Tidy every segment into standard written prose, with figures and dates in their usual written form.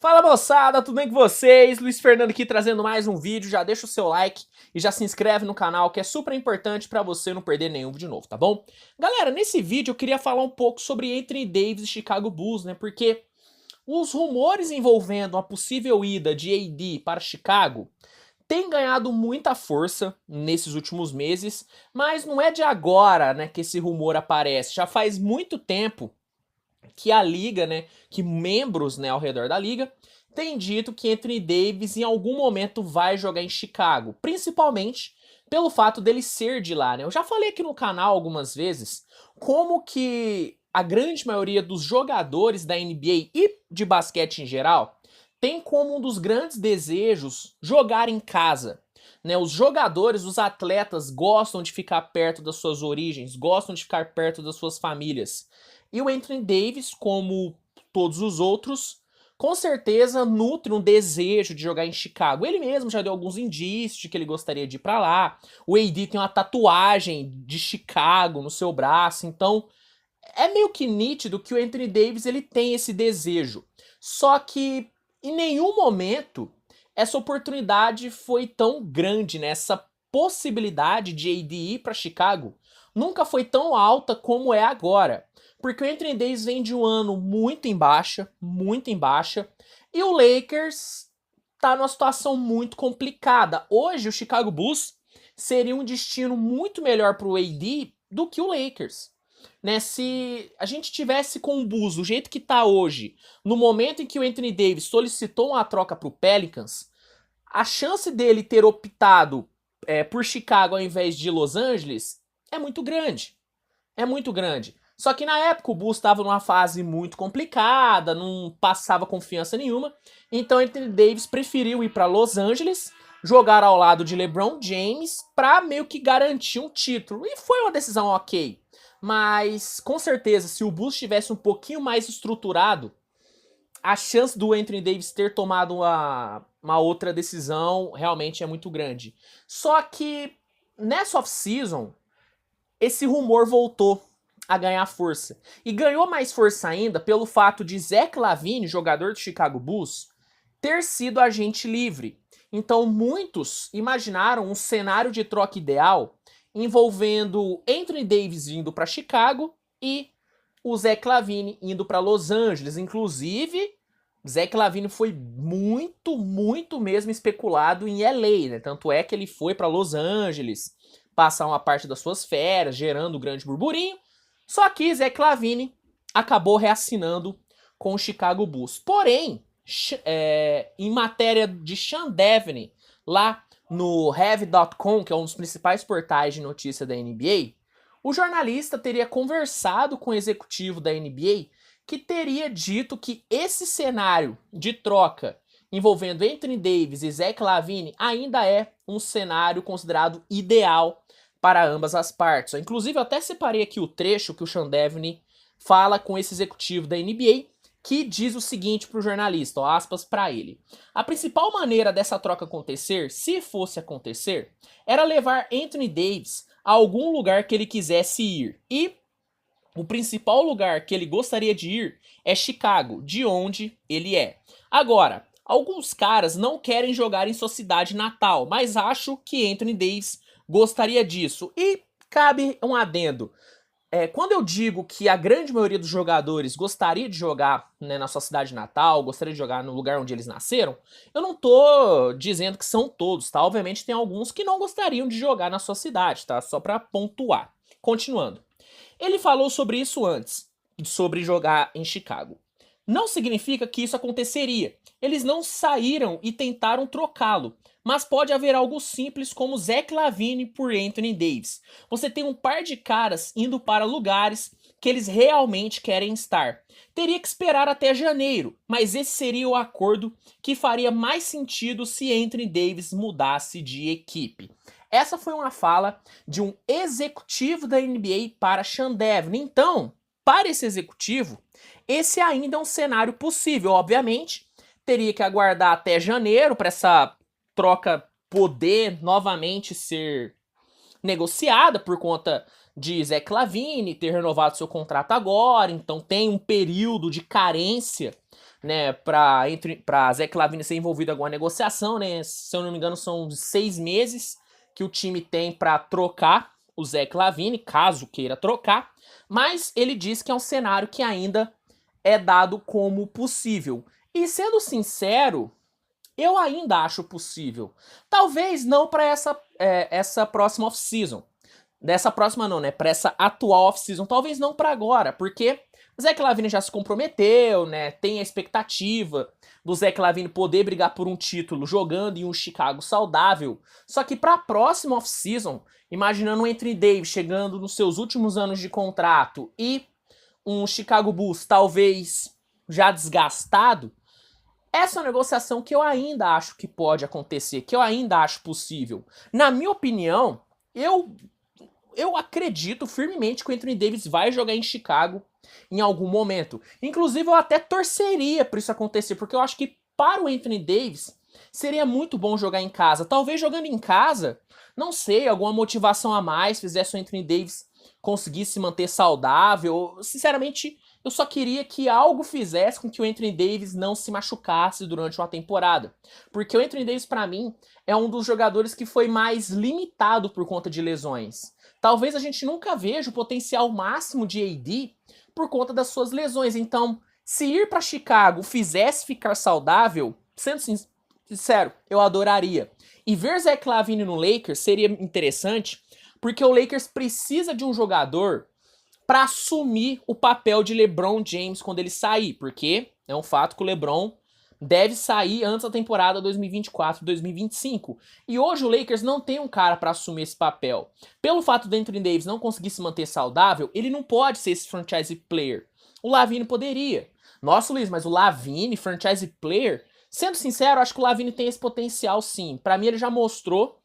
Fala moçada, tudo bem com vocês? Luiz Fernando aqui trazendo mais um vídeo. Já deixa o seu like e já se inscreve no canal, que é super importante para você não perder nenhum vídeo novo, tá bom? Galera, nesse vídeo eu queria falar um pouco sobre Anthony Davis e Chicago Bulls, né? Porque os rumores envolvendo a possível ida de AD para Chicago têm ganhado muita força nesses últimos meses, mas não é de agora, né, que esse rumor aparece. Já faz muito tempo que a liga, né, que membros, né, ao redor da liga, têm dito que Anthony Davis em algum momento vai jogar em Chicago, principalmente pelo fato dele ser de lá, né? Eu já falei aqui no canal algumas vezes como que a grande maioria dos jogadores da NBA e de basquete em geral tem como um dos grandes desejos jogar em casa. Né, os jogadores, os atletas gostam de ficar perto das suas origens, gostam de ficar perto das suas famílias. E o Anthony Davis, como todos os outros, com certeza nutre um desejo de jogar em Chicago. Ele mesmo já deu alguns indícios de que ele gostaria de ir para lá. O AD tem uma tatuagem de Chicago no seu braço, então é meio que nítido que o Anthony Davis ele tem esse desejo. Só que em nenhum momento essa oportunidade foi tão grande, né? Essa possibilidade de AD ir para Chicago nunca foi tão alta como é agora. Porque o Anthony Davis vem de um ano muito em baixa, e o Lakers tá numa situação muito complicada. Hoje o Chicago Bulls seria um destino muito melhor para o AD do que o Lakers. Né, se a gente tivesse com o Bulls do jeito que tá hoje, no momento em que o Anthony Davis solicitou uma troca pro Pelicans, a chance dele ter optado por Chicago ao invés de Los Angeles é muito grande. É muito grande. Só que na época o Bulls estava numa fase muito complicada, não passava confiança nenhuma. Então Anthony Davis preferiu ir para Los Angeles, jogar ao lado de LeBron James para meio que garantir um título. E foi uma decisão ok. Mas com certeza, se o Bulls tivesse um pouquinho mais estruturado, a chance do Anthony Davis ter tomado uma outra decisão realmente é muito grande. Só que nessa off-season, esse rumor voltou a ganhar força. E ganhou mais força ainda pelo fato de Zach LaVine, jogador do Chicago Bulls, ter sido agente livre. Então muitos imaginaram um cenário de troca ideal envolvendo Anthony Davis indo para Chicago e o Zach LaVine indo para Los Angeles. Inclusive, Zach LaVine foi muito mesmo especulado em LA, né? Tanto é que ele foi para Los Angeles passar uma parte das suas férias, gerando um grande burburinho. Só que Zach LaVine acabou reassinando com o Chicago Bulls. Porém, em matéria de Sean Deveney, lá no Heavy.com, que é um dos principais portais de notícia da NBA, o jornalista teria conversado com o executivo da NBA que teria dito que esse cenário de troca envolvendo Anthony Davis e Zach LaVine ainda é um cenário considerado ideal para ambas as partes. Inclusive, eu até separei aqui o trecho que o Sean Deveney fala com esse executivo da NBA, que diz o seguinte para o jornalista, ó, aspas para ele. A principal maneira dessa troca acontecer, se fosse acontecer, era levar Anthony Davis a algum lugar que ele quisesse ir. E o principal lugar que ele gostaria de ir é Chicago, de onde ele é. Agora, alguns caras não querem jogar em sua cidade natal, mas acho que Anthony Davis gostaria disso. E cabe um adendo. Quando eu digo que a grande maioria dos jogadores gostaria de jogar, né, na sua cidade natal, gostaria de jogar no lugar onde eles nasceram, eu não tô dizendo que são todos, tá? Obviamente tem alguns que não gostariam de jogar na sua cidade, tá? Só pra pontuar. Continuando. Ele falou sobre isso antes, sobre jogar em Chicago. Não significa que isso aconteceria. Eles não saíram e tentaram trocá-lo. Mas pode haver algo simples como Zach LaVine por Anthony Davis. Você tem um par de caras indo para lugares que eles realmente querem estar. Teria que esperar até janeiro, mas esse seria o acordo que faria mais sentido se Anthony Davis mudasse de equipe. Essa foi uma fala de um executivo da NBA para Sean Deveney. Então, para esse executivo, esse ainda é um cenário possível. Obviamente, teria que aguardar até janeiro para essa troca poder novamente ser negociada por conta de Zach LaVine ter renovado seu contrato agora, então tem um período de carência né, pra Zach LaVine ser envolvido em alguma negociação, né? Se eu não me engano, são 6 meses que o time tem pra trocar o Zach LaVine, caso queira trocar, mas ele diz que é um cenário que ainda é dado como possível. E sendo sincero, eu ainda acho possível. Talvez não para essa próxima off-season. Dessa próxima não, né? Para essa atual off-season. Talvez não para agora, porque o Zach LaVine já se comprometeu, né? Tem a expectativa do Zach LaVine poder brigar por um título jogando em um Chicago saudável. Só que para a próxima off-season, imaginando o Anthony Davis chegando nos seus últimos anos de contrato e um Chicago Bulls talvez já desgastado, essa é uma negociação que eu ainda acho que pode acontecer, que eu ainda acho possível. Na minha opinião, eu acredito firmemente que o Anthony Davis vai jogar em Chicago em algum momento. Inclusive, eu até torceria para isso acontecer, porque eu acho que para o Anthony Davis seria muito bom jogar em casa. Talvez jogando em casa, não sei, alguma motivação a mais fizesse o Anthony Davis conseguir se manter saudável. Sinceramente, eu só queria que algo fizesse com que o Anthony Davis não se machucasse durante uma temporada. Porque o Anthony Davis, pra mim, é um dos jogadores que foi mais limitado por conta de lesões. Talvez a gente nunca veja o potencial máximo de AD por conta das suas lesões. Então, se ir pra Chicago fizesse ficar saudável, sendo sincero, eu adoraria. E ver Zach LaVine no Lakers seria interessante, porque o Lakers precisa de um jogador para assumir o papel de LeBron James quando ele sair, porque é um fato que o LeBron deve sair antes da temporada 2024-2025. E hoje o Lakers não tem um cara para assumir esse papel. Pelo fato do Anthony Davis não conseguir se manter saudável, ele não pode ser esse franchise player. O LaVine poderia. Nossa, Luiz, mas o LaVine, franchise player? Sendo sincero, acho que o LaVine tem esse potencial sim. Para mim ele já mostrou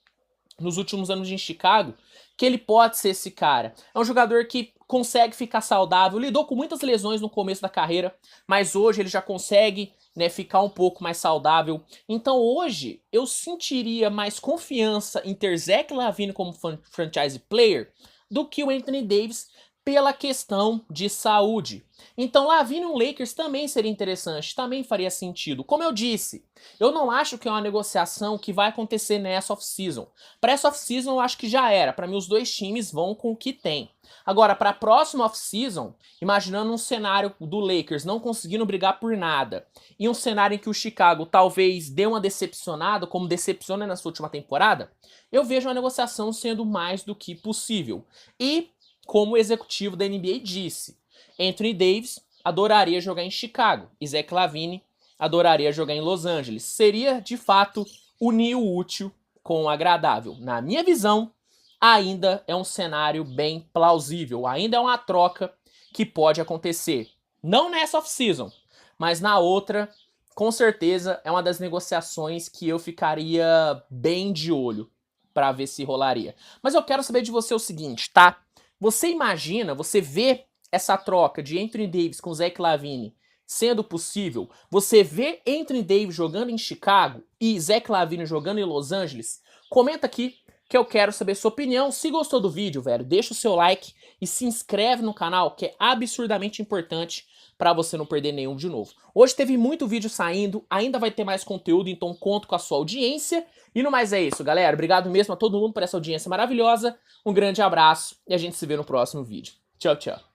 nos últimos anos em Chicago que ele pode ser esse cara. É um jogador que consegue ficar saudável, lidou com muitas lesões no começo da carreira, mas hoje ele já consegue, né, ficar um pouco mais saudável. Então hoje eu sentiria mais confiança em ter Zach LaVine como franchise player do que o Anthony Davis pela questão de saúde. Então LaVine no Lakers também seria interessante, também faria sentido. Como eu disse, eu não acho que é uma negociação que vai acontecer nessa off-season. Para essa off-season eu acho que já era, para mim os dois times vão com o que tem. Agora, para a próxima off-season, imaginando um cenário do Lakers não conseguindo brigar por nada, e um cenário em que o Chicago talvez dê uma decepcionada, como decepciona na sua última temporada, eu vejo a negociação sendo mais do que possível. E, como o executivo da NBA disse, Anthony Davis adoraria jogar em Chicago, e Zach LaVine adoraria jogar em Los Angeles. Seria, de fato, unir o útil com o agradável. Na minha visão, ainda é um cenário bem plausível. Ainda é uma troca que pode acontecer. Não nessa off-season, mas na outra, com certeza, é uma das negociações que eu ficaria bem de olho para ver se rolaria. Mas eu quero saber de você o seguinte, tá? Você imagina, você vê essa troca de Anthony Davis com Zach LaVine sendo possível? Você vê Anthony Davis jogando em Chicago e Zach LaVine jogando em Los Angeles? Comenta aqui que eu quero saber sua opinião. Se gostou do vídeo, velho, deixa o seu like e se inscreve no canal, que é absurdamente importante para você não perder nenhum de novo. Hoje teve muito vídeo saindo, ainda vai ter mais conteúdo, então conto com a sua audiência. E no mais é isso, galera. Obrigado mesmo a todo mundo por essa audiência maravilhosa. Um grande abraço e a gente se vê no próximo vídeo. Tchau, tchau.